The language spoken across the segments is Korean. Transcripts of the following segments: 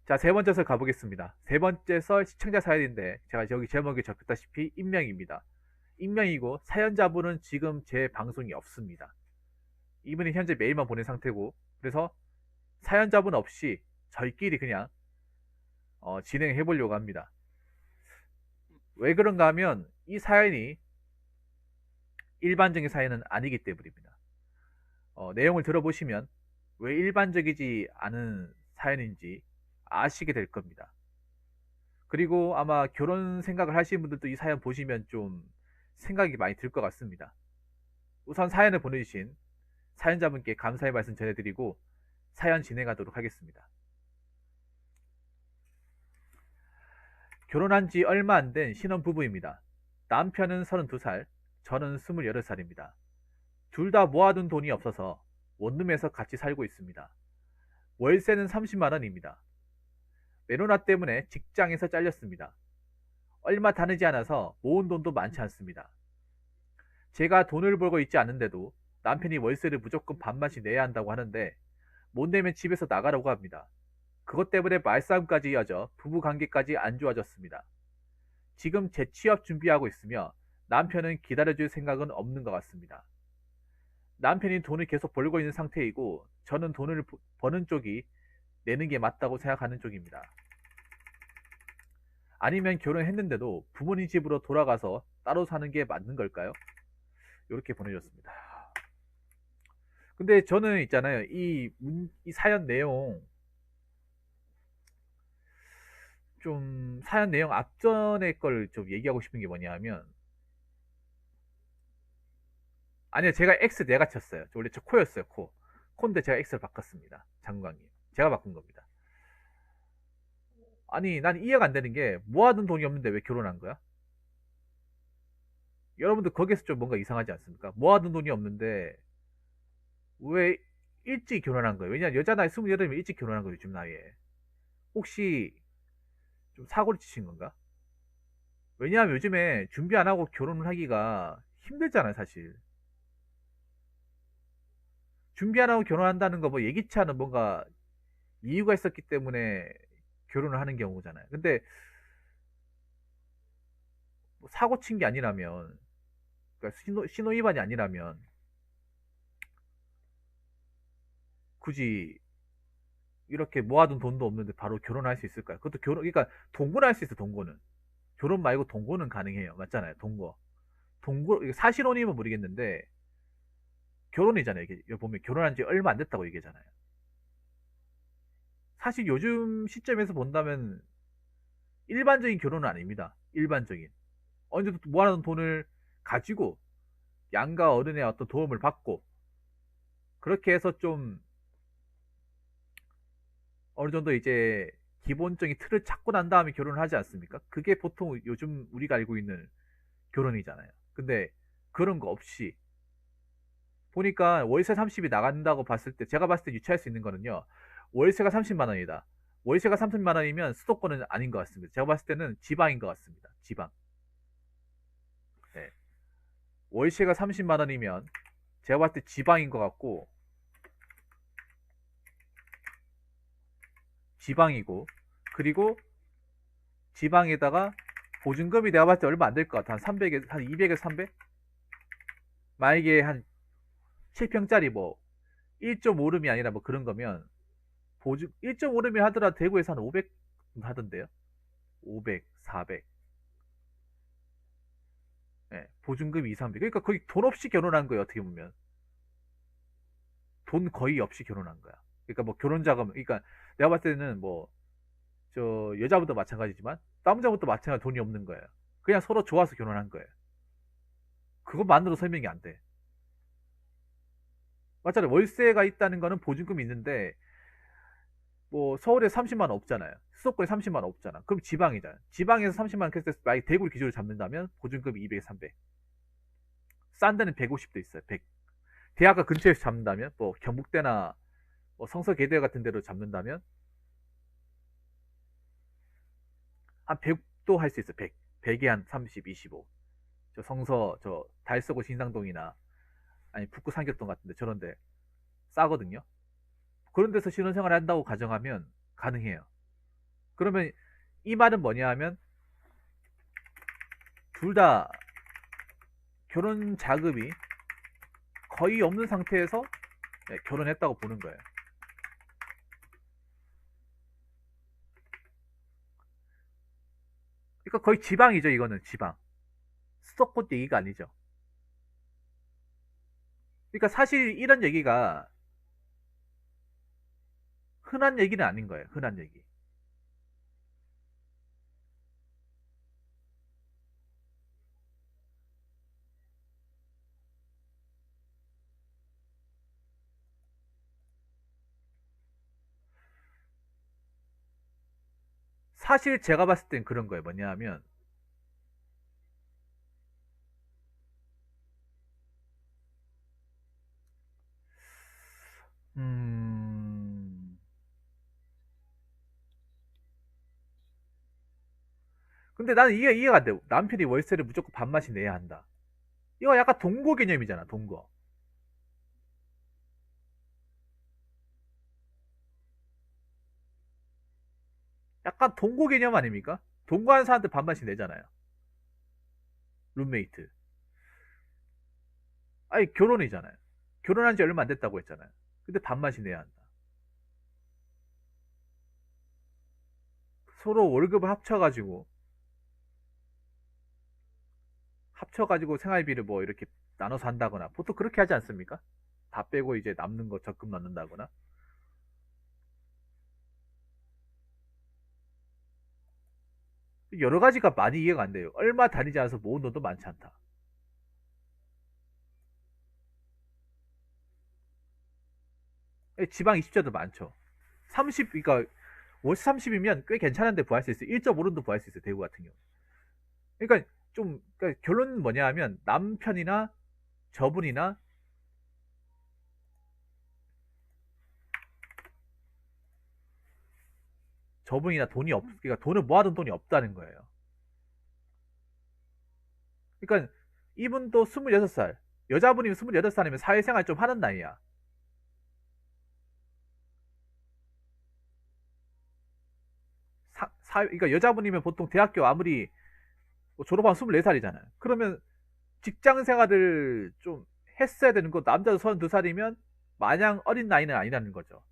자, 세 번째 설 가보겠습니다. 세 번째 설 시청자 사연인데, 제가 여기 제목에 적혔다시피 익명입니다. 익명이고, 사연자분은 지금 제 방송이 없습니다. 이분이 현재 메일만 보낸 상태고, 그래서 사연자분 없이 저희끼리 그냥 진행해 보려고 합니다. 왜 그런가 하면 이 사연이 일반적인 사연은 아니기 때문입니다. 내용을 들어보시면 왜 일반적이지 않은 사연인지 아시게 될 겁니다. 그리고 아마 결혼 생각을 하시는 분들도 이 사연 보시면 좀 생각이 많이 들 것 같습니다. 우선 사연을 보내주신 사연자분께 감사의 말씀 전해드리고 사연 진행하도록 하겠습니다. 결혼한 지 얼마 안 된 신혼부부입니다. 남편은 32살, 저는 28살입니다. 둘 다 모아둔 돈이 없어서 원룸에서 같이 살고 있습니다. 월세는 30만 원입니다. 메로나 때문에 직장에서 잘렸습니다. 얼마 다르지 않아서 모은 돈도 많지 않습니다. 제가 돈을 벌고 있지 않은데도 남편이 월세를 무조건 반만씩 내야 한다고 하는데 못 내면 집에서 나가라고 합니다. 그것 때문에 말싸움까지 이어져 부부 관계까지 안 좋아졌습니다. 지금 재취업 준비하고 있으며 남편은 기다려줄 생각은 없는 것 같습니다. 남편이 돈을 계속 벌고 있는 상태이고 저는 돈을 버는 쪽이 내는 게 맞다고 생각하는 쪽입니다. 아니면 결혼했는데도 부모님 집으로 돌아가서 따로 사는 게 맞는 걸까요? 이렇게 보내줬습니다. 근데 저는 있잖아요. 이 사연 내용, 좀 사연 내용 앞전에 걸 좀 얘기하고 싶은 게 뭐냐 하면, 아니요, 제가 X 내가 쳤어요. 원래 저 코였어요, 코. 코인데 제가 X를 바꿨습니다. 장관님. 제가 바꾼 겁니다. 아니, 난 이해가 안 되는 게, 모아둔 돈이 없는데 왜 결혼한 거야? 여러분들 거기에서 좀 뭔가 이상하지 않습니까? 모아둔 돈이 없는데, 왜 일찍 결혼한 거예요? 왜냐면 여자 나이 28이면 일찍 결혼한 거예요, 요즘 나이에. 혹시 좀 사고를 치신 건가? 왜냐하면 요즘에 준비 안 하고 결혼을 하기가 힘들잖아요, 사실. 준비 안 하고 결혼한다는 거 뭐 예기치 않은 뭔가 이유가 있었기 때문에 결혼을 하는 경우잖아요. 근데 뭐 사고 친 게 아니라면, 그러니까 신호 위반이 아니라면 굳이 이렇게 모아둔 돈도 없는데 바로 결혼할 수 있을까요? 그것도 그러니까 동거는 할 수 있어, 동거는. 결혼 말고 동거는 가능해요. 맞잖아요, 동거. 동거, 이게 사실혼이면 모르겠는데, 결혼이잖아요. 이게 보면 결혼한 지 얼마 안 됐다고 얘기하잖아요. 사실 요즘 시점에서 본다면 일반적인 결혼은 아닙니다. 일반적인. 어느 정도 모아놓은 돈을 가지고 양가 어른의 어떤 도움을 받고, 그렇게 해서 좀 어느 정도 이제 기본적인 틀을 찾고 난 다음에 결혼을 하지 않습니까? 그게 보통 요즘 우리가 알고 있는 결혼이잖아요. 근데 그런 거 없이 보니까 월세 30이 나간다고 봤을 때, 제가 봤을 때 유추할 수 있는 거는요. 월세가 30만 원이다. 월세가 30만 원이면 수도권은 아닌 것 같습니다. 제가 봤을 때는 지방인 것 같습니다. 지방. 네. 월세가 30만 원이면 제가 봤을 때 지방인 것 같고, 지방이고, 그리고 지방에다가 보증금이 내가 봤을 때 얼마 안 될 것 같아. 한 300에, 한 200에서 300? 만약에 한 7평짜리 뭐 1.5룸이 아니라 뭐 그런 거면 보증 1.5룸이 하더라도 대구에서 한 500 하던데요. 500, 400. 예, 보증금 2, 300. 그러니까 거의 돈 없이 결혼한 거예요, 어떻게 보면. 돈 거의 없이 결혼한 거야. 그러니까 뭐 결혼 자금, 그러니까 내가 봤을 때는 뭐 저 여자분도 마찬가지지만 남자분도 마찬가지 돈이 없는 거예요. 그냥 서로 좋아서 결혼한 거예요. 그것만으로 설명이 안 돼. 맞잖아요. 월세가 있다는 거는 보증금이 있는데 뭐 서울에 30만 원 없잖아요. 수도권에 30만 원 없잖아. 그럼 지방이잖아. 지방에서 30만 원 했을 때 만약 대구를 기준으로 잡는다면 보증금이 200, 300. 싼 데는 150도 있어요. 100. 대학가 근처에서 잡는다면 뭐 경북대나 뭐 성서계대 같은 데로 잡는다면 한 100도 할 수 있어요. 100. 100에 한 30, 25. 저 성서 저 달서구 신상동이나 아니 북구 상격동 같은데 저런데 싸거든요. 그런 데서 신혼생활 한다고 가정하면 가능해요. 그러면 이 말은 뭐냐 하면 둘 다 결혼 자금이 거의 없는 상태에서 결혼했다고 보는 거예요. 그러니까 거의 지방이죠. 이거는 지방. 수도권 얘기가 아니죠. 그러니까 사실 이런 얘기가 흔한 얘기는 아닌 거예요. 흔한 얘기. 사실 제가 봤을 땐 그런 거예요. 뭐냐 하면 음 근데 나는 이해가 안 돼. 남편이 월세를 무조건 반만씩 내야 한다. 이거 약간 동거 개념이잖아. 동거. 약간 동거 개념 아닙니까? 동거하는 사람한테 반만씩 내잖아요. 룸메이트. 아니 결혼이잖아요. 결혼한 지 얼마 안 됐다고 했잖아요. 근데 반만씩 내야 한다. 서로 월급을 합쳐가지고 생활비를 뭐 이렇게 나눠서 한다거나 보통 그렇게 하지 않습니까? 다 빼고 이제 남는 거 적금 넣는다거나. 여러 가지가 많이 이해가 안 돼요. 얼마 다니지 않아서 모은 돈도 많지 않다. 지방 20자도 많죠. 30, 그러니까 월세 30이면 꽤 괜찮은데 구할 수 있어요. 1.5론도 구할 수 있어요. 대구 같은 경우. 그러니까 좀 그러니까 결론은 뭐냐 하면 남편이나 저분이나 그러니까 돈을 모아둔 돈이 없다는 거예요. 그러니까 이분도 26살, 여자분이 28살이면 사회생활 좀 하는 나이야. 그러니까 여자분이면 보통 대학교 아무리 뭐 졸업하면 24살이잖아요. 그러면 직장 생활을 좀 했어야 되는 거 남자도 32살이면 마냥 어린 나이는 아니라는 거죠.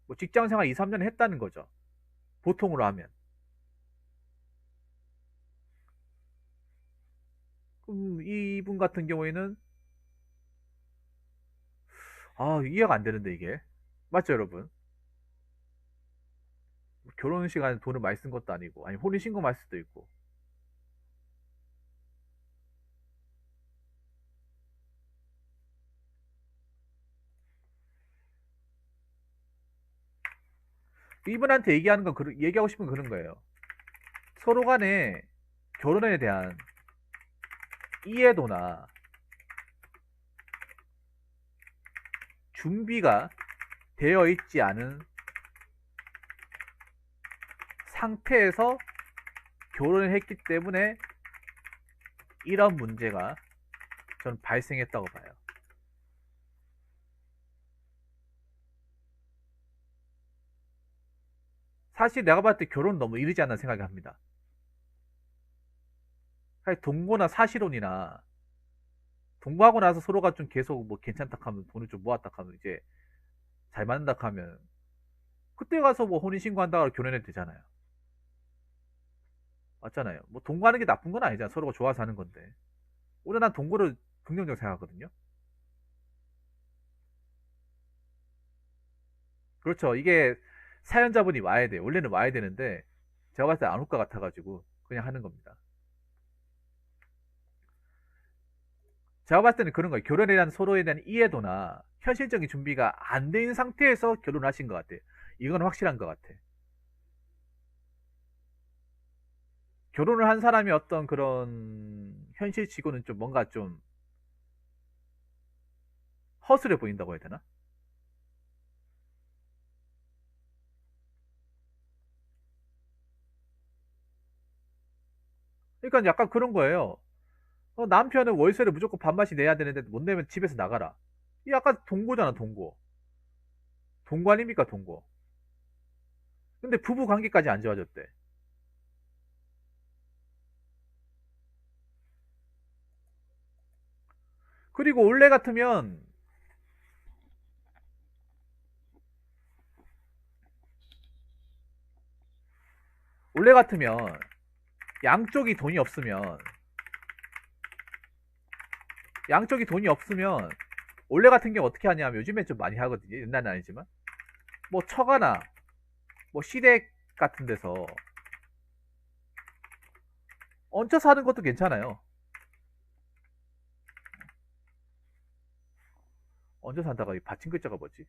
뭐 직장 생활 2, 3년 했다는 거죠. 보통으로 하면. 그럼 이분 같은 경우에는 이해가 안 되는데 이게. 맞죠, 여러분? 결혼 시간에 돈을 많이 쓴 것도 아니고 아니 혼인신고 말 수도 있고. 이분한테 얘기하고 싶은 그런 거예요. 서로 간에 결혼에 대한 이해도나 준비가 되어 있지 않은 상태에서 결혼을 했기 때문에 이런 문제가 저는 발생했다고 봐요. 사실 내가 봤을 때 결혼 너무 이르지 않나 생각을 합니다. 사실 동거나 사실혼이나 동거하고 나서 서로가 좀 계속 뭐 괜찮다 하면 돈을 좀 모았다 하면 이제 잘 맞는다 하면 그때 가서 뭐 혼인신고한다고 결혼해도 되잖아요. 맞잖아요. 뭐 동거하는 게 나쁜 건 아니잖아. 서로가 좋아서 하는 건데. 오히려 난 동거를 긍정적으로 생각하거든요. 그렇죠. 이게 사연자분이 와야 돼요. 원래는 와야 되는데 제가 봤을 때 안 올 것 같아가지고 그냥 하는 겁니다. 제가 봤을 때는 그런 거예요. 결혼에 대한 서로에 대한 이해도나 현실적인 준비가 안 된 상태에서 결혼하신 것 같아요. 이건 확실한 것 같아. 결혼을 한 사람이 어떤 그런 현실치고는 좀 뭔가 좀 허술해 보인다고 해야 되나? 그러니까 약간 그런 거예요. 남편은 월세를 무조건 반반씩 내야 되는데 못 내면 집에서 나가라. 이 약간 동거잖아, 동거. 동거 아닙니까, 동거. 근데 부부 관계까지 안 좋아졌대. 그리고 원래 같으면 양쪽이 돈이 없으면 양쪽이 돈이 없으면 원래 같은 경우 어떻게 하냐면 요즘에 좀 많이 하거든요. 옛날은 아니지만 뭐 처가나 뭐 시댁 같은 데서 얹혀 사는 것도 괜찮아요. 얹혀 산다가 이 받침 글자가 뭐지?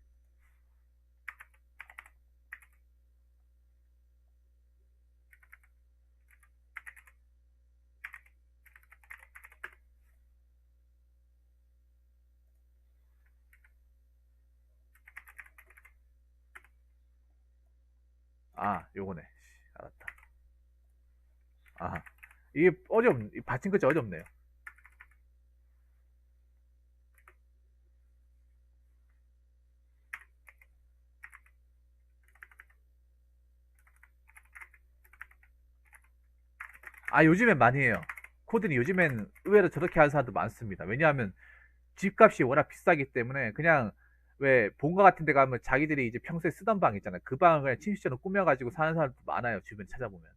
아, 요거네. 알았다. 아, 이게 이 받침 글자 어렵네요. 아, 요즘엔 많이 해요. 코드는 요즘엔 의외로 저렇게 하는 사람도 많습니다. 왜냐하면 집값이 워낙 비싸기 때문에 그냥 왜 본가 같은 데 가면 자기들이 이제 평소에 쓰던 방 있잖아요. 그 방을 그냥 침실처럼 꾸며가지고 사는 사람도 많아요. 주변 찾아보면.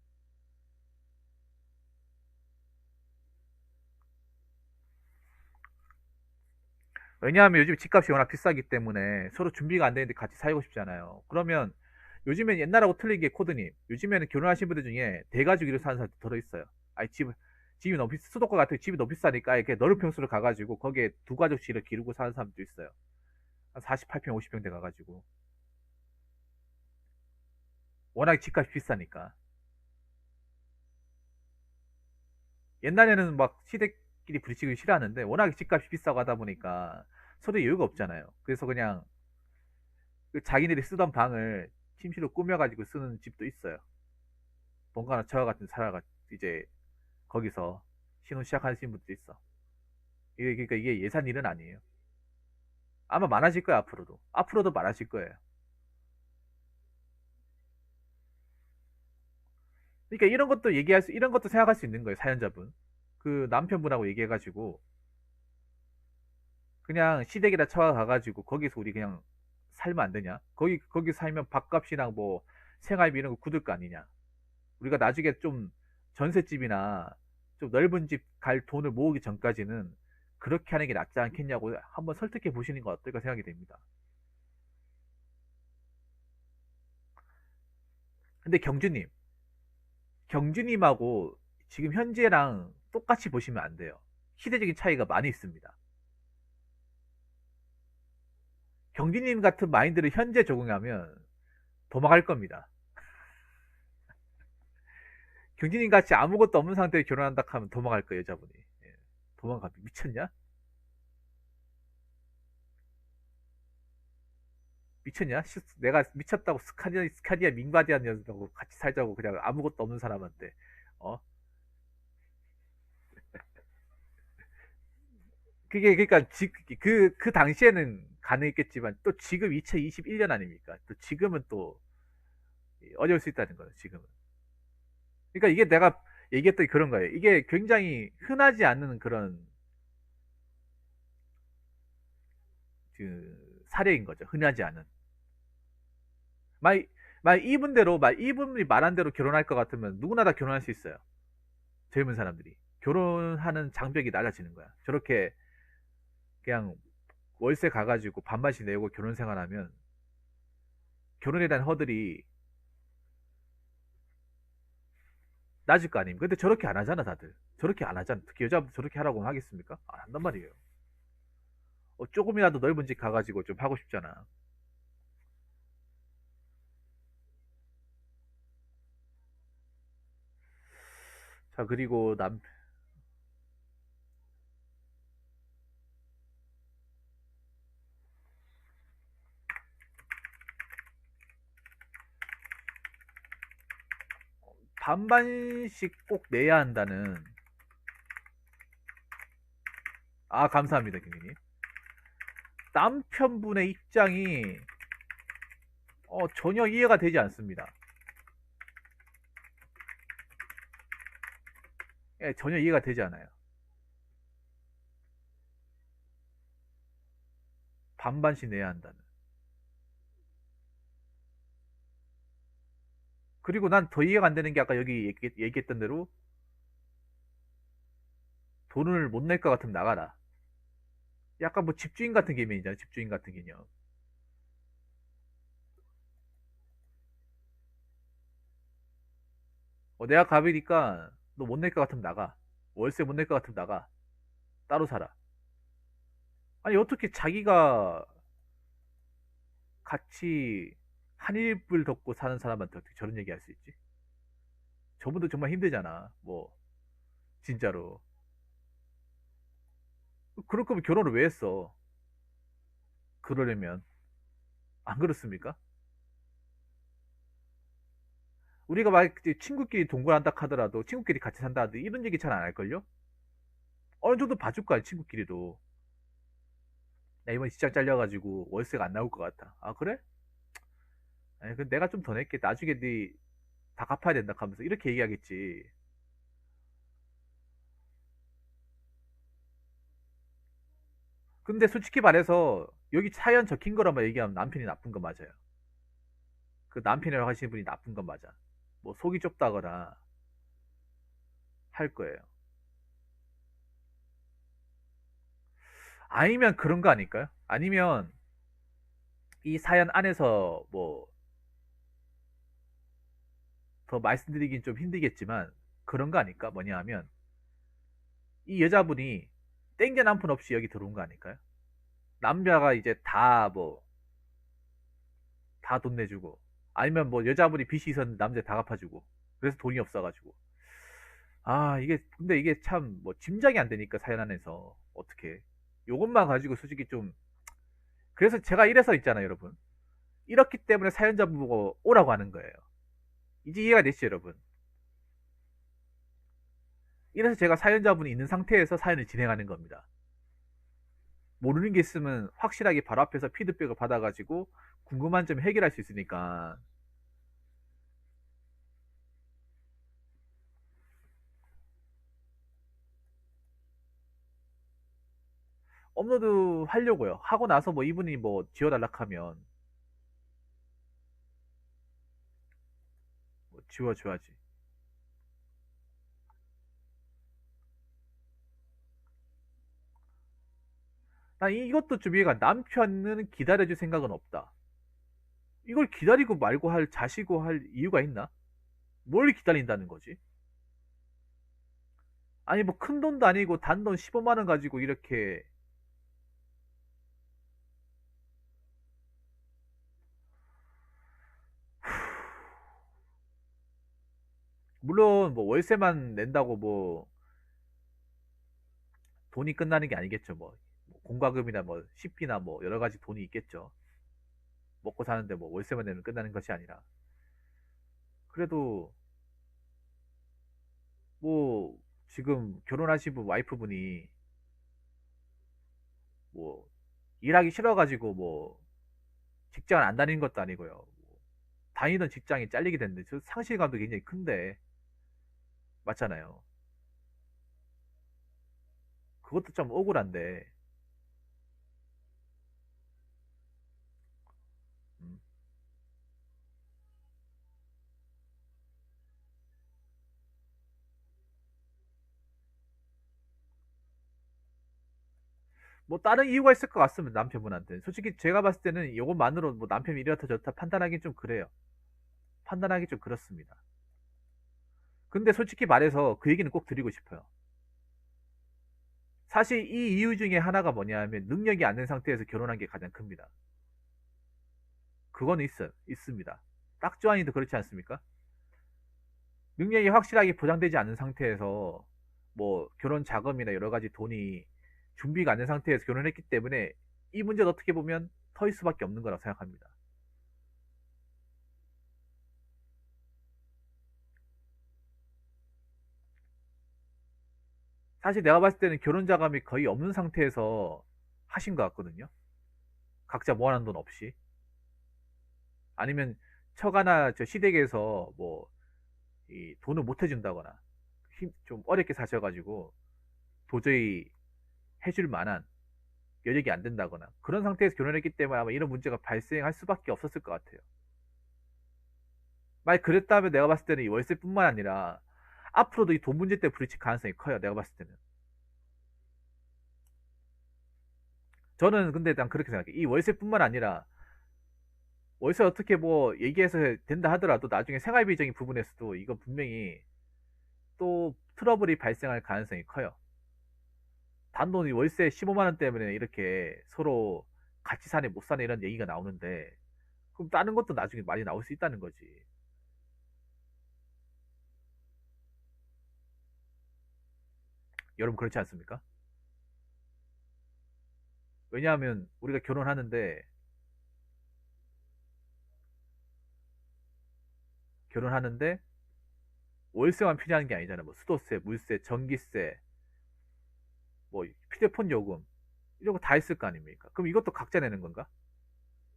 왜냐하면 요즘 집값이 워낙 비싸기 때문에 서로 준비가 안 되는데 같이 살고 싶잖아요. 그러면 요즘엔 옛날하고 틀린 게 코드님. 요즘에는 결혼하신 분들 중에 대가족으로 사는 사람도 들어있어요. 아니, 집이 너무 수도권 같은 집이 너무 비싸니까 이렇게 넓은 평수를 가가지고 거기에 두 가족씩을 기르고 사는 사람도 있어요. 한 48평, 50평 돼 가가지고. 워낙 집값이 비싸니까. 옛날에는 막 시댁끼리 부딪히기 싫어하는데 워낙 집값이 비싸고 하다 보니까 서로 여유가 없잖아요. 그래서 그냥 그 자기들이 쓰던 방을 침실로 꾸며가지고 쓰는 집도 있어요. 본가나 저와 같은 살아가 이제 거기서 신혼 시작하시는 분도 있어. 이게 그러니까 이게 예산 일은 아니에요. 아마 많아질 거야 앞으로도. 앞으로도 많아질 거예요. 그러니까 이런 것도 생각할 수 있는 거예요 사연자분. 그 남편분하고 얘기해가지고 그냥 시댁에다 처가 가가지고 거기서 우리 그냥 살면 안 되냐? 거기 살면 밥값이랑 뭐 생활비 이런 거 굳을 거 아니냐? 우리가 나중에 좀 전셋집이나 좀 넓은 집 갈 돈을 모으기 전까지는 그렇게 하는 게 낫지 않겠냐고 한번 설득해 보시는 거 어떨까 생각이 됩니다. 근데 경주님하고 지금 현재랑 똑같이 보시면 안 돼요. 시대적인 차이가 많이 있습니다. 경주님 같은 마인드를 현재 적용하면 도망갈 겁니다. 경진님 같이 아무것도 없는 상태에 결혼한다 하면 도망갈 거예요, 여자분이. 예. 도망가. 미쳤냐? 미쳤냐? 내가 미쳤다고 스카디아 민바디아 녀석하고 같이 살자고 그냥 아무것도 없는 사람한테. 어? 그러니까 그 당시에는 가능했겠지만 또 지금 2021년 아닙니까? 또 지금은 또 어려울 수 있다는 거예요, 지금은. 그러니까 이게 내가 얘기했던 그런 거예요. 이게 굉장히 흔하지 않는 그런 그 사례인 거죠. 흔하지 않은. 만, 이분이 말한 대로 결혼할 것 같으면 누구나 다 결혼할 수 있어요. 젊은 사람들이. 결혼하는 장벽이 낮아지는 거야. 저렇게 그냥 월세 가가지고 반반씩 내고 결혼 생활하면 결혼에 대한 허들이 낮을 거 아닙니까? 근데 저렇게 안 하잖아, 다들. 저렇게 안 하잖아. 특히 여자분 저렇게 하라고 하겠습니까? 안 한단 말이에요. 조금이라도 넓은 집 가가지고 좀 하고 싶잖아. 자, 그리고 반반씩 꼭 내야 한다는. 아, 감사합니다, 김민님. 남편분의 입장이 전혀 이해가 되지 않습니다. 예, 전혀 이해가 되지 않아요. 반반씩 내야 한다는. 그리고 난 더 이해가 안 되는 게 아까 여기 얘기했던 대로 돈을 못 낼 것 같으면 나가라. 약간 뭐 집주인 같은 개념이잖아. 집주인 같은 개념. 내가 갑이니까 너 못 낼 것 같으면 나가. 월세 못 낼 것 같으면 나가. 따로 살아. 아니 어떻게 자기가 같이 한 입을 덮고 사는 사람한테 어떻게 저런 얘기 할 수 있지? 저분도 정말 힘들잖아. 뭐 진짜로. 그럴 거면 결혼을 왜 했어? 그러려면 안 그렇습니까? 우리가 막 친구끼리 동거한다 하더라도 친구끼리 같이 산다 하더라도 이런 얘기 잘 안 할걸요? 어느 정도 봐줄 거야 친구끼리도. 야 이번 직장 잘려가지고 월세가 안 나올 것 같아. 아 그래? 아니 그 내가 좀 더 낼게. 나중에 네 다 갚아야 된다 하면서 이렇게 얘기하겠지. 근데 솔직히 말해서 여기 사연 적힌 거라만 얘기하면 남편이 나쁜 건 맞아요. 그 남편이라고 하시는 분이 나쁜 건 맞아. 뭐 속이 좁다거나 할 거예요. 아니면 그런 거 아닐까요? 아니면 이 사연 안에서 뭐 더 말씀드리긴 좀 힘들겠지만 그런 거 아닐까? 뭐냐 하면 이 여자분이 땡겨 남편 없이 여기 들어온 거 아닐까요? 남자가 이제 다 뭐 다 돈 내주고 아니면 뭐 여자분이 빚이 있었는데 남자 다 갚아주고 그래서 돈이 없어가지고 아 이게 근데 이게 참 뭐 짐작이 안 되니까 사연 안에서 어떻게 요것만 가지고 솔직히 좀 그래서 제가 이래서 있잖아요 여러분 이렇기 때문에 사연자 보고 오라고 하는 거예요 이제 이해가 되시죠 여러분 이래서 제가 사연자분이 있는 상태에서 사연을 진행하는 겁니다 모르는 게 있으면 확실하게 바로 앞에서 피드백을 받아가지고 궁금한 점 해결할 수 있으니까 업로드 하려고요. 하고 나서 뭐 이분이 뭐 지워달라 하면 뭐 지워줘야지. 난 이것도 좀 이해가 남편은 기다려줄 생각은 없다. 이걸 기다리고 말고 할 자시고 할 이유가 있나? 뭘 기다린다는 거지? 아니 뭐 큰 돈도 아니고 단돈 15만 원 가지고 이렇게 물론 뭐 월세만 낸다고 뭐 돈이 끝나는 게 아니겠죠. 뭐 공과금이나 뭐 식비나 뭐 여러 가지 돈이 있겠죠. 먹고 사는데 뭐 월세만 내면 끝나는 것이 아니라 그래도 뭐 지금 결혼하신 분 와이프분이 뭐 일하기 싫어가지고 뭐 직장을 안 다니는 것도 아니고요. 뭐 다니던 직장이 잘리게 됐는데 저 상실감도 굉장히 큰데 맞잖아요. 그것도 좀 억울한데 음, 뭐 다른 이유가 있을 것 같습니다 남편분한테. 솔직히 제가 봤을 때는 이것만으로 뭐 남편이 이렇다 저렇다 판단하기 좀 그래요. 판단하기 좀 그렇습니다. 근데 솔직히 말해서 그 얘기는 꼭 드리고 싶어요. 사실 이 이유 중에 하나가 뭐냐 하면 능력이 안 된 상태에서 결혼한 게 가장 큽니다. 그건 있습니다. 딱조아니도 그렇지 않습니까? 능력이 확실하게 보장되지 않은 상태에서 뭐 결혼 자금이나 여러 가지 돈이 준비가 안 된 상태에서 결혼했기 때문에 이 문제도 어떻게 보면 터일 수밖에 없는 거라고 생각합니다. 사실 내가 봤을 때는 결혼 자금이 거의 없는 상태에서 하신 것 같거든요. 각자 모아놓은 돈 없이. 아니면 처가나 저 시댁에서 뭐 이 돈을 못 해준다거나 좀 어렵게 사셔가지고 도저히 해줄 만한 여력이 안 된다거나 그런 상태에서 결혼했기 때문에 아마 이런 문제가 발생할 수밖에 없었을 것 같아요. 만약 그랬다면 내가 봤을 때는 이 월세뿐만 아니라 앞으로도 이 돈 문제 때문에 부딪힐 가능성이 커요. 내가 봤을 때는. 저는 근데 난 그렇게 생각해. 이 월세뿐만 아니라 월세 어떻게 뭐 얘기해서 된다 하더라도 나중에 생활비적인 부분에서도 이거 분명히 또 트러블이 발생할 가능성이 커요. 단돈 이 월세 15만 원 때문에 이렇게 서로 같이 사네 못 사네 이런 얘기가 나오는데 그럼 다른 것도 나중에 많이 나올 수 있다는 거지. 여러분 그렇지 않습니까? 왜냐하면 우리가 결혼하는데 월세만 필요한 게 아니잖아. 뭐 수도세, 물세, 전기세, 뭐 휴대폰 요금 이런 거 다 있을 거 아닙니까? 그럼 이것도 각자 내는 건가?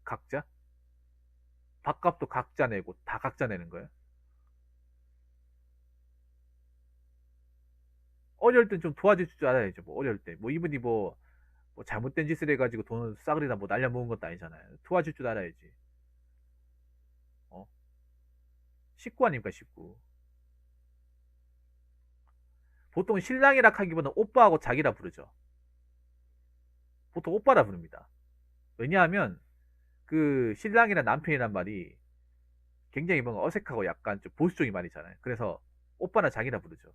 각자? 밥값도 각자 내고 다 각자 내는 거예요? 어려울 땐 좀 도와줄 줄 알아야죠. 뭐 어려울 때. 뭐 이분이 뭐 잘못된 짓을 해가지고 돈을 싸그리다 뭐 날려 먹은 것도 아니잖아요. 도와줄 줄 알아야지. 어? 식구 아닙니까, 식구. 보통 신랑이라 하기보다는 오빠하고 자기라 부르죠. 보통 오빠라 부릅니다. 왜냐하면 그 신랑이나 남편이란 말이 굉장히 뭔가 어색하고 약간 좀 보수적인 말이잖아요. 그래서 오빠나 자기라 부르죠.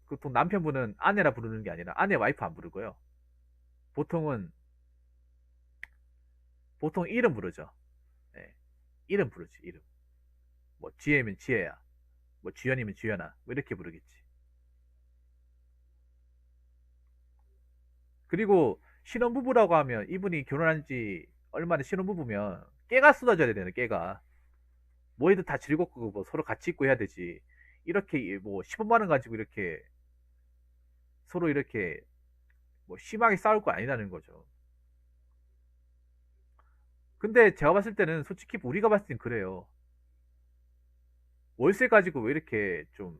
보통 남편분은 아내라 부르는 게 아니라 아내 와이프 안 부르고요. 보통은 보통 이름 부르죠. 예, 이름 부르지 이름. 뭐 지혜면 지혜야, 뭐 주연이면 주연아, 뭐 이렇게 부르겠지. 그리고 신혼부부라고 하면 이분이 결혼한 지 얼마나 신혼부부면 깨가 쏟아져야 되는 깨가 뭐해도 다 즐겁고 뭐 서로 같이 있고 해야 되지. 이렇게 뭐 15만 원 가지고 이렇게 서로 이렇게 뭐 심하게 싸울 거 아니라는 거죠. 근데 제가 봤을 때는 솔직히 우리가 봤을 땐 그래요. 월세 가지고 왜 이렇게 좀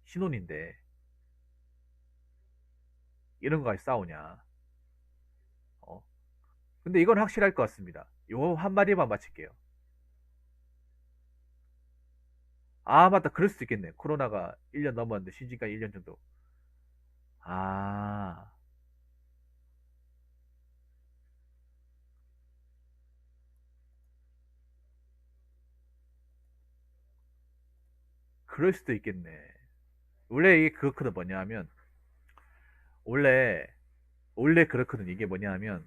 신혼인데 이런 거까지 싸우냐. 어? 근데 이건 확실할 것 같습니다. 요 한마디만 마칠게요. 아, 맞다. 그럴 수도 있겠네. 코로나가 1년 넘었는데 신지가 1년 정도. 아, 그럴 수도 있겠네. 원래 이게 그렇거든. 뭐냐 하면 원래 그렇거든. 이게 뭐냐 하면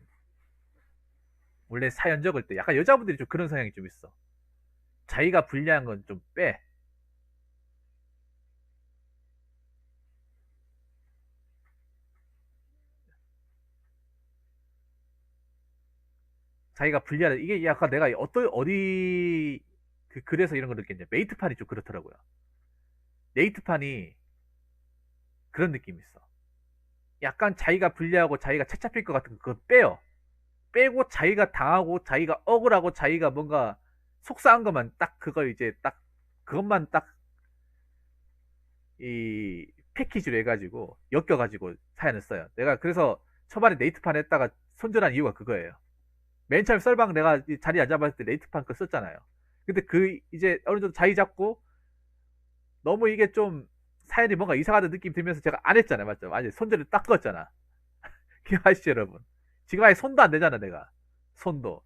원래 사연 적을 때 약간 여자분들이 좀 그런 성향이 좀 있어. 자기가 불리한 건 좀 빼. 자기가 불리하다. 이게 약간 내가 어디 그 글에서 이런 걸 느꼈냐. 메이트판이 좀 그렇더라고요. 메이트판이 그런 느낌이 있어. 약간 자기가 불리하고 자기가 채잡힐 것 같은 거 그거 빼요. 빼고 자기가 당하고 자기가 억울하고 자기가 뭔가 속상한 것만 딱 그걸 이제 딱 그것만 딱 이 패키지로 해가지고 엮여가지고 사연을 써요. 내가 그래서 초반에 네이트판 했다가 손절한 이유가 그거예요. 맨 처음 썰방 내가 자리 앉아봤을 때 네이트판 거 썼잖아요. 근데 그 이제 어느 정도 자리 잡고 너무 이게 좀 사연이 뭔가 이상하다는 느낌 들면서 제가 안 했잖아요. 맞죠? 아니 손절을 딱 껐잖아. 기억하시죠 여러분? 지금 아예 손도 안 대잖아 내가. 손도.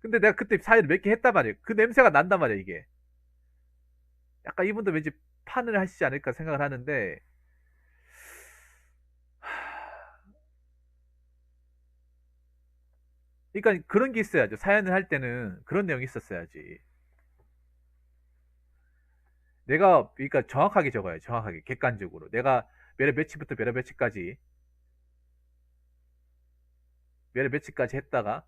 근데 내가 그때 사연을 몇 개 했단 말이에요. 그 냄새가 난단 말이에요 이게. 약간 이분도 왠지 판을 하시지 않을까 생각을 하는데 그러니까 그런 게 있어야죠. 사연을 할 때는 그런 내용이 있었어야지. 내가 그러니까 정확하게 적어요. 정확하게 객관적으로 내가 몇월 며칠부터 몇월 며칠까지 몇월 며칠까지 했다가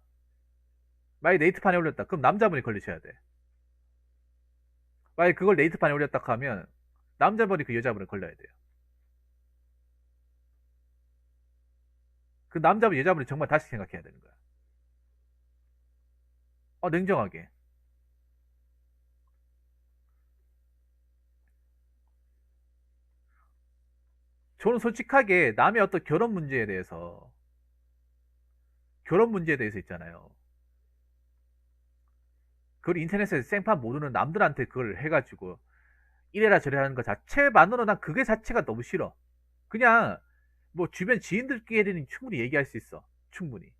만약에 네이트판에 올렸다. 그럼 남자분이 걸리셔야 돼. 만약에 그걸 네이트판에 올렸다 하면 남자분이 그 여자분을 걸려야 돼요. 그 남자분 여자분이 정말 다시 생각해야 되는 거야. 냉정하게. 저는 솔직하게 남의 어떤 결혼 문제에 대해서 있잖아요. 그걸 인터넷에서 생판 모르는 남들한테 그걸 해가지고 이래라 저래라 하는 것 자체만으로 난 그게 자체가 너무 싫어. 그냥 뭐 주변 지인들끼리는 충분히 얘기할 수 있어. 충분히.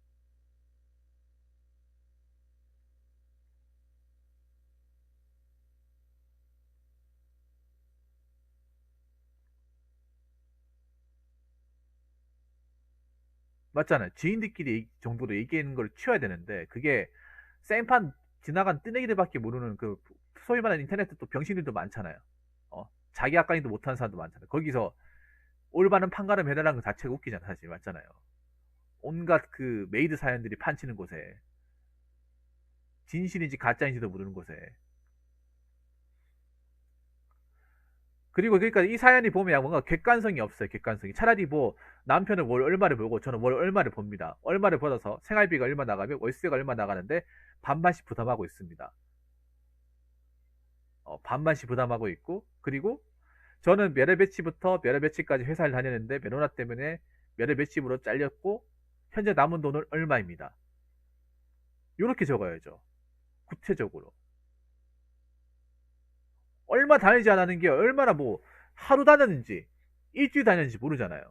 맞잖아요. 지인들끼리 정도로 얘기하는 걸 치워야 되는데 그게 생판 지나간 뜨내기들밖에 모르는 그 소위 말하는 인터넷 또 병신들도 많잖아요. 자기 아까리도 못하는 사람도 많잖아요. 거기서 올바른 판가름 해달라는 것 자체가 웃기잖아 사실. 맞잖아요. 온갖 그 메이드 사연들이 판치는 곳에 진실인지 가짜인지도 모르는 곳에. 그리고 그러니까 이 사연이 보면 뭔가 객관성이 없어요. 객관성이. 차라리 뭐 남편은 월 얼마를 벌고 저는 월 얼마를 법니다. 얼마를 벌어서 생활비가 얼마 나가면 월세가 얼마 나가는데 반반씩 부담하고 있습니다. 반반씩 부담하고 있고, 그리고 저는 몇월 며칠부터 몇월 며칠까지 회사를 다녔는데 메로나 때문에 몇월 며칠으로 잘렸고 현재 남은 돈은 얼마입니다. 이렇게 적어야죠. 구체적으로. 얼마 다니지 않았는 게 얼마나 뭐 하루 다녔는지 일주일 다녔는지 모르잖아요.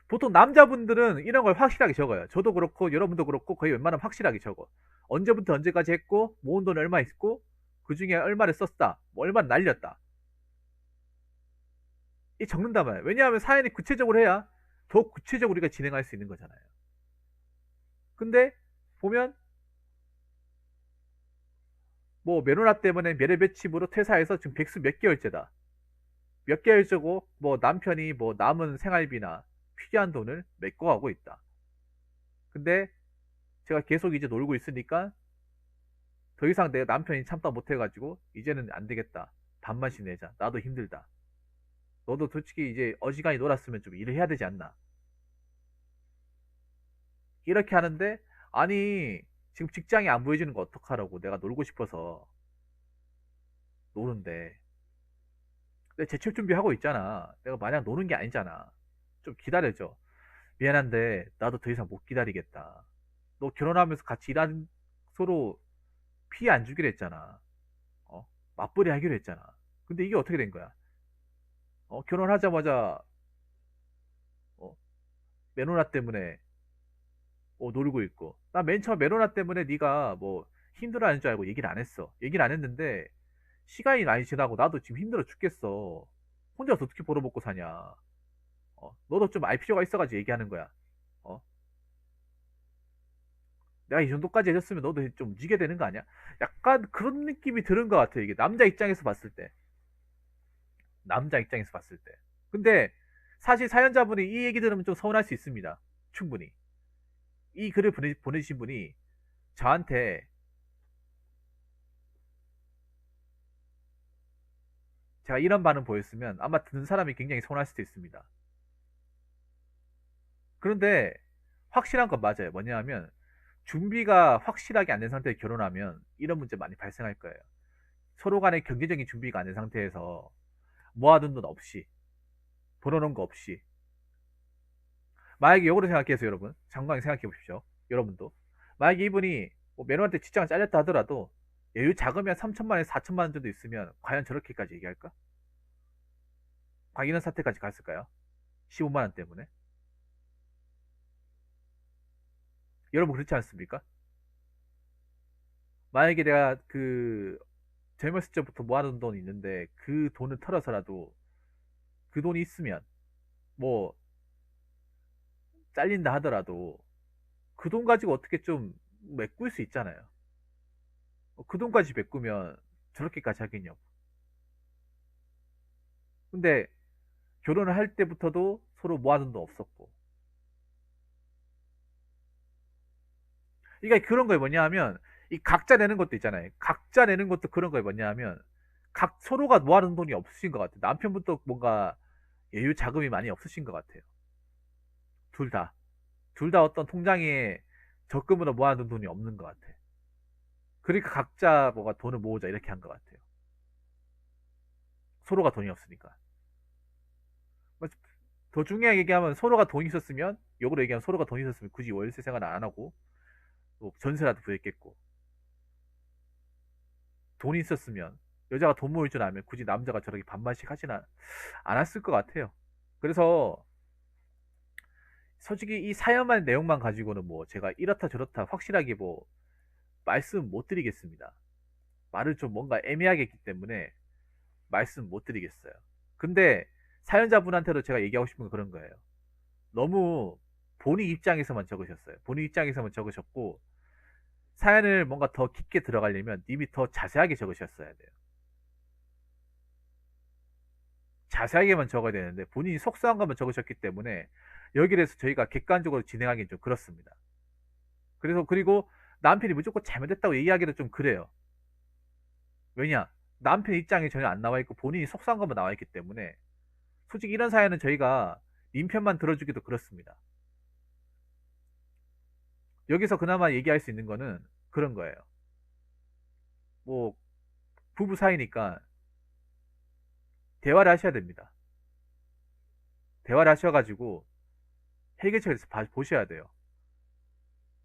보통 남자분들은 이런 걸 확실하게 적어요. 저도 그렇고 여러분도 그렇고 거의 웬만하면 확실하게 적어. 언제부터 언제까지 했고 모은 돈 얼마 있고 그 중에 얼마를 썼다, 뭐 얼마를 날렸다. 이 적는단 말이에요. 왜냐하면 사연이 구체적으로 해야 더 구체적으로 우리가 진행할 수 있는 거잖아요. 근데 보면 뭐 메로나 때문에 몇월 며칠으로 퇴사해서 지금 백수 몇 개월째다. 몇 개월째고 뭐 남편이 뭐 남은 생활비나 필요한 돈을 메꿔가고 있다. 근데 제가 계속 이제 놀고 있으니까 더 이상 내 남편이 참다 못해가지고 이제는 안 되겠다. 반만씩 내자. 나도 힘들다. 너도 솔직히 이제 어지간히 놀았으면 좀 일을 해야 되지 않나. 이렇게 하는데 아니 지금 직장이 안 보여주는 거 어떡하라고. 내가 놀고 싶어서 노는데 내 재취업 준비하고 있잖아. 내가 마냥 노는 게 아니잖아. 좀 기다려줘. 미안한데 나도 더 이상 못 기다리겠다. 너 결혼하면서 같이 일하는 서로 피해 안 주기로 했잖아. 어? 맞벌이 하기로 했잖아. 근데 이게 어떻게 된 거야? 결혼하자마자 어, 메로나 때문에 놀고 있고. 나 맨 처음 메로나 때문에 네가 뭐 힘들어하는 줄 알고 얘기를 안 했어. 얘기를 안 했는데 시간이 많이 지나고 나도 지금 힘들어 죽겠어. 혼자서 어떻게 벌어먹고 사냐. 너도 좀 알 필요가 있어가지고 얘기하는 거야. 어? 내가 이 정도까지 해줬으면 너도 좀 지게 되는 거 아니야? 약간 그런 느낌이 드는 것 같아. 이게 남자 입장에서 봤을 때. 남자 입장에서 봤을 때. 근데 사실 사연자분이 이 얘기 들으면 좀 서운할 수 있습니다. 충분히. 이 글을 보내주신 분이 저한테 제가 이런 반응 보였으면 아마 듣는 사람이 굉장히 서운할 수도 있습니다. 그런데 확실한 건 맞아요. 뭐냐면 준비가 확실하게 안 된 상태에서 결혼하면 이런 문제 많이 발생할 거예요. 서로 간의 경제적인 준비가 안 된 상태에서 모아둔 돈 없이 벌어놓은 거 없이 만약에 역으로 생각해서 여러분 장관이 생각해 보십시오. 여러분도 만약에 이분이 뭐 매너한테 직장을 잘렸다 하더라도 여유 자금이 한 3천만 원에서 4천만 원 정도 있으면 과연 저렇게까지 얘기할까? 과연 이런 사태까지 갔을까요? 15만 원 때문에. 여러분 그렇지 않습니까? 만약에 내가 그 젊었을 때부터 모아둔 돈이 있는데 그 돈을 털어서라도 그 돈이 있으면 뭐 잘린다 하더라도 그 돈 가지고 어떻게 좀 메꿀 수 있잖아요. 그 돈까지 메꾸면 저렇게까지 하겠냐고. 근데 결혼을 할 때부터도 서로 모아둔 돈 없었고. 그러니까 그런 거에 뭐냐 하면 이 각자 내는 것도 있잖아요. 각자 내는 것도 그런 거에 뭐냐 하면 각 서로가 모아둔 돈이 없으신 것 같아요. 남편분도 뭔가 여유 자금이 많이 없으신 것 같아요. 둘 다. 둘 다 어떤 통장에 적금으로 모아둔 돈이 없는 것 같아. 그러니까 각자 뭐가 돈을 모으자 이렇게 한 것 같아요. 서로가 돈이 없으니까. 더 중요하게 얘기하면 서로가 돈이 있었으면, 역으로 얘기하면 서로가 돈이 있었으면 굳이 월세 생활 안 하고 뭐 전세라도 구했겠고, 돈이 있었으면, 여자가 돈 모을 줄 알면 굳이 남자가 저렇게 반반씩 하진 않았을 것 같아요. 그래서 솔직히 이 사연만 내용만 가지고는 뭐 제가 이렇다 저렇다 확실하게 뭐 말씀 못 드리겠습니다. 말을 좀 뭔가 애매하게 했기 때문에 말씀 못 드리겠어요. 근데 사연자분한테도 제가 얘기하고 싶은 건 그런 거예요. 너무 본인 입장에서만 적으셨어요. 본인 입장에서만 적으셨고, 사연을 뭔가 더 깊게 들어가려면 님이 더 자세하게 적으셨어야 돼요. 자세하게만 적어야 되는데 본인이 속상한 것만 적으셨기 때문에 여기에 대해서 저희가 객관적으로 진행하기는 좀 그렇습니다. 그래서 그리고 남편이 무조건 잘못했다고 얘기하기도 좀 그래요. 왜냐? 남편 입장이 전혀 안 나와 있고 본인이 속상한 것만 나와 있기 때문에 솔직히 이런 사연은 저희가 님 편만 들어주기도 그렇습니다. 여기서 그나마 얘기할 수 있는 거는 그런 거예요. 뭐 부부 사이니까 대화를 하셔야 됩니다. 대화를 하셔가지고 해결책을 보셔야 돼요.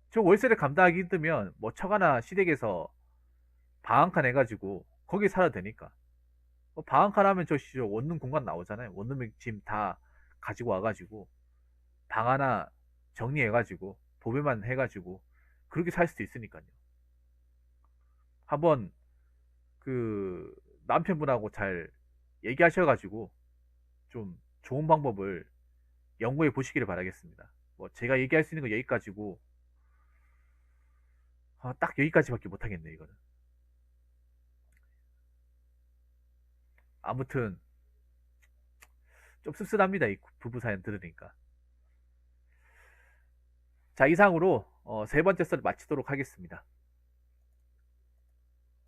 저 월세를 감당하기 힘들면 뭐 처가나 시댁에서 방 한 칸 해가지고 거기 살아도 되니까. 방 한 칸 하면 저 원룸 공간 나오잖아요. 원룸 짐 다 가지고 와가지고 방 하나 정리해가지고 도배만 해가지고 그렇게 살 수도 있으니까요. 한번 그 남편분하고 잘 얘기하셔가지고 좀 좋은 방법을 연구해 보시기를 바라겠습니다. 뭐 제가 얘기할 수 있는 거 여기까지고, 딱 여기까지밖에 못하겠네 이거는. 아무튼 좀 씁쓸합니다 이 부부 사연 들으니까. 자, 이상으로 세 번째 썰 마치도록 하겠습니다.